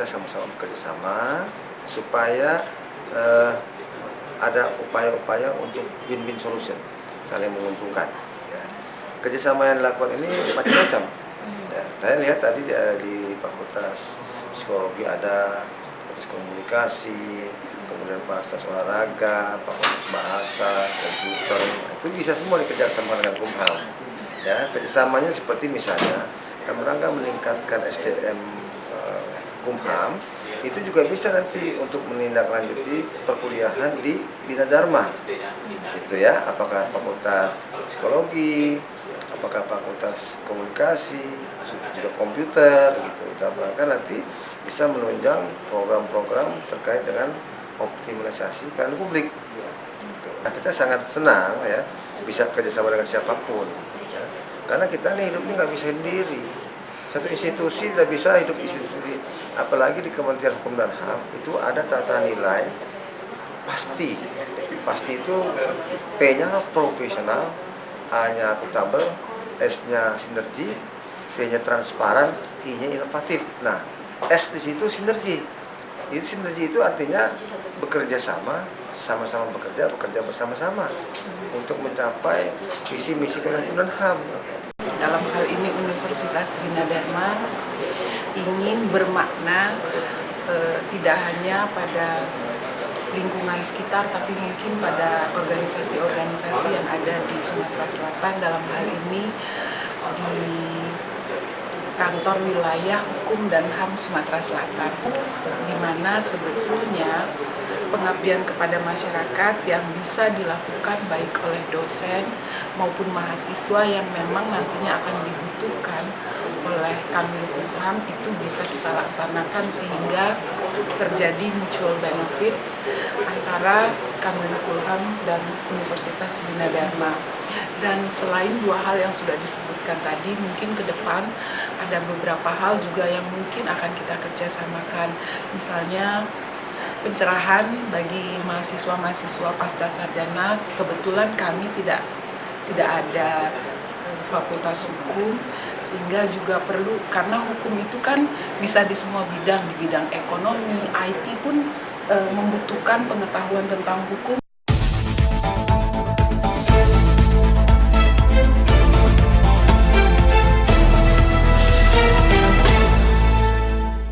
sama-sama bekerja sama supaya ada upaya-upaya untuk win-win solution, saling menguntungkan. Ya. Kerjasama yang dilakukan ini macam-macam. Ya, saya lihat tadi di Fakultas Psikologi ada Fakultas Komunikasi, kemudian Fakultas Olahraga, Fakultas Bahasa, Komputer, itu bisa semua dikerjasama dengan Kumham. Ya, kerjasamanya seperti misalnya dalam rangka meningkatkan SDM Kumham, itu juga bisa nanti untuk menindaklanjuti perkuliahan di Bina Dharma, gitu ya. Apakah Fakultas Psikologi, apakah Fakultas Komunikasi, juga komputer, gitu. Dalam rangka nanti bisa menunjang program-program terkait dengan optimalisasi pelayanan publik. Nah, kita sangat senang ya bisa kerjasama dengan siapapun, ya. Karena kita nih hidupnya nggak bisa sendiri. Satu institusi tidak bisa hidup institusi, apalagi di Kementerian Hukum dan HAM itu ada tata nilai pasti. Pasti itu P-nya profesional, A-nya akuntabel, S-nya sinergi, T-nya transparan, I-nya inovatif. Nah, S di situ sinergi. Jadi sinergi itu artinya bekerja sama, sama-sama bekerja bersama-sama untuk mencapai visi misi Kemenkumham dan HAM. Dalam hal ini Universitas Bina Dharma ingin bermakna tidak hanya pada lingkungan sekitar, tapi mungkin pada organisasi-organisasi yang ada di Sumatera Selatan, dalam hal ini di Kantor Wilayah Hukum dan HAM Sumatera Selatan, di mana sebetulnya pengabdian kepada masyarakat yang bisa dilakukan baik oleh dosen maupun mahasiswa yang memang nantinya akan dibutuhkan oleh Kanwilkumham itu bisa kita laksanakan sehingga terjadi mutual benefits antara Kanwilkumham dan Universitas Bina Dharma. Dan selain dua hal yang sudah disebutkan tadi, mungkin ke depan ada beberapa hal juga yang mungkin akan kita kerjasamakan, misalnya pencerahan bagi mahasiswa-mahasiswa pasca sarjana. Kebetulan kami tidak ada fakultas hukum, sehingga juga perlu, karena hukum itu kan bisa di semua bidang, di bidang ekonomi, IT pun membutuhkan pengetahuan tentang hukum.